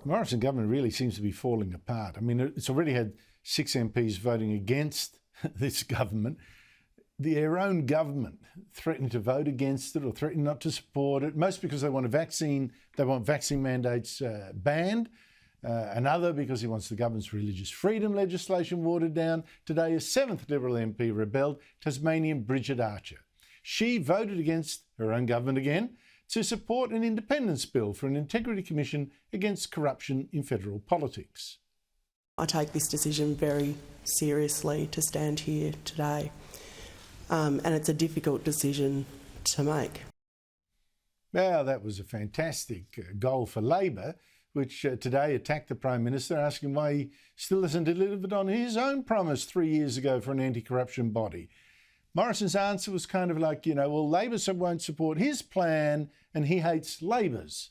Morrison government really seems to be falling apart. I mean, it's already had 6 MPs voting against this government. Their own government threatening to vote against it or threatening not to support it, most because they want vaccine mandates banned. Another because he wants the government's religious freedom legislation watered down. Today, a 7th Liberal MP rebelled, Tasmanian Bridget Archer. She voted against her own government again to support an independence bill for an integrity commission against corruption in federal politics. I take this decision very seriously to stand here today, and it's a difficult decision to make. Well, that was a fantastic goal for Labor, which today attacked the Prime Minister, asking why he still hasn't delivered on his own promise 3 years ago for an anti-corruption body. Morrison's answer was kind of like, well, Labor won't support his plan and he hates Labor's.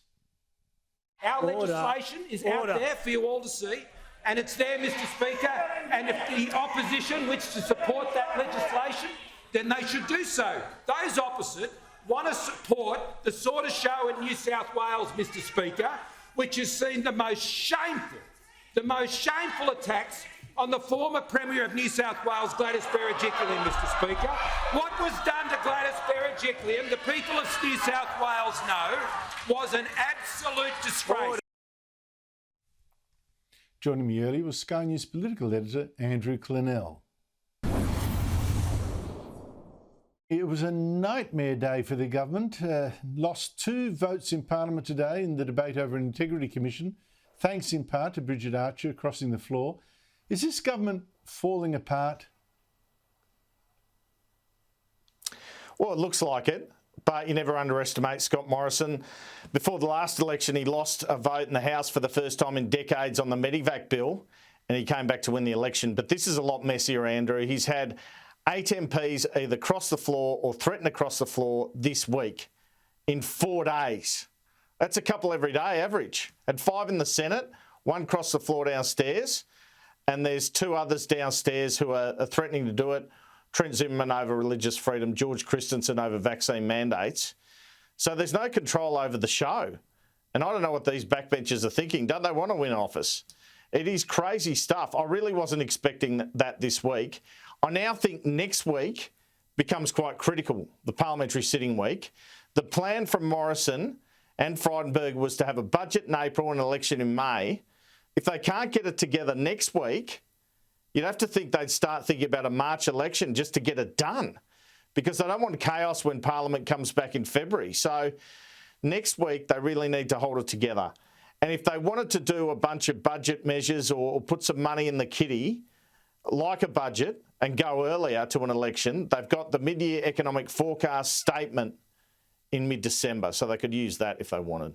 Our legislation is out there for you all to see, and it's there, Mr Speaker, and if the opposition wishes to support that legislation, then they should do so. Those opposite want to support the sort of show in New South Wales, Mr Speaker, which has seen the most shameful attacks on the former Premier of New South Wales, Gladys Berejiklian, Mr Speaker. What was done to Gladys Berejiklian, the people of New South Wales know, was an absolute disgrace. Joining me earlier was Sky News Political Editor Andrew Clennell. It was a nightmare day for the government. Lost 2 votes in Parliament today in the debate over an integrity commission, thanks in part to Bridget Archer crossing the floor. Is this government falling apart? Well, it looks like it, but you never underestimate Scott Morrison. Before the last election, he lost a vote in the House for the first time in decades on the Medivac bill, and he came back to win the election. But this is a lot messier, Andrew. He's had 8 MPs either cross the floor or threaten to cross the floor this week in 4 days. That's a couple every day average. Had 5 in the Senate, 1 crossed the floor downstairs, and there's 2 others downstairs who are threatening to do it. Trent Zimmerman over religious freedom, George Christensen over vaccine mandates. So there's no control over the show. And I don't know what these backbenchers are thinking. Don't they want to win office? It is crazy stuff. I really wasn't expecting that this week. I now think next week becomes quite critical, the parliamentary sitting week. The plan from Morrison and Frydenberg was to have a budget in April and an election in May. If they can't get it together next week, you'd have to think they'd start thinking about a March election just to get it done, because they don't want chaos when Parliament comes back in February. So next week, they really need to hold it together. And if they wanted to do a bunch of budget measures or put some money in the kitty, like a budget, and go earlier to an election, they've got the mid-year economic forecast statement in mid-December, so they could use that if they wanted.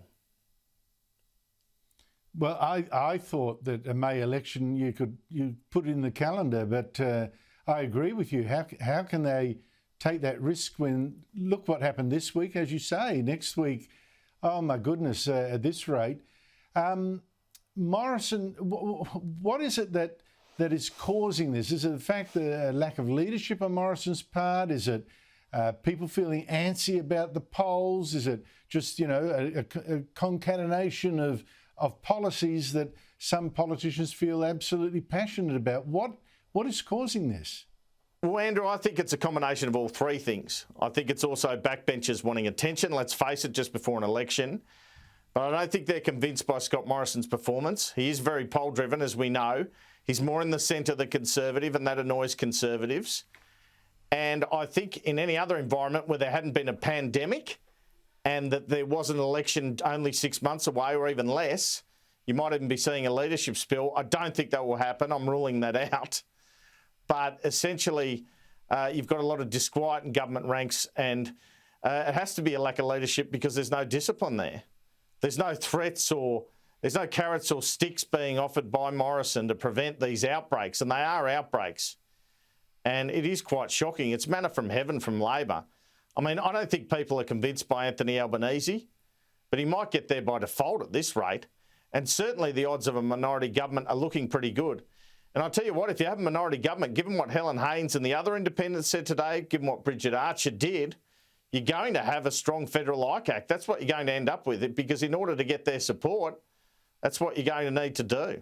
Well, I thought that a May election you put in the calendar, but I agree with you. How can they take that risk when, look what happened this week, as you say, next week, oh my goodness, at this rate. Morrison, what is it that is causing this? Is it the fact that a lack of leadership on Morrison's part? Is it people feeling antsy about the polls? Is it just, a concatenation of policies that some politicians feel absolutely passionate about? What is causing this? Well, Andrew, I think it's a combination of all 3 things. I think it's also backbenchers wanting attention, let's face it, just before an election. But I don't think they're convinced by Scott Morrison's performance. He is very poll-driven, as we know. He's more in the centre than Conservative, and that annoys Conservatives. And I think in any other environment where there hadn't been a pandemic and that there was an election only 6 months away or even less, you might even be seeing a leadership spill. I don't think that will happen. I'm ruling that out. But essentially, you've got a lot of disquiet in government ranks, and it has to be a lack of leadership because there's no discipline there. There's no threats or there's no carrots or sticks being offered by Morrison to prevent these outbreaks, and they are outbreaks. And it is quite shocking. It's manna from heaven from Labor. I mean, I don't think people are convinced by Anthony Albanese, but he might get there by default at this rate. And certainly the odds of a minority government are looking pretty good. And I'll tell you what, if you have a minority government, given what Helen Haines and the other independents said today, given what Bridget Archer did, you're going to have a strong federal ICAC. That's what you're going to end up with, because in order to get their support, That's what you're going to need to do.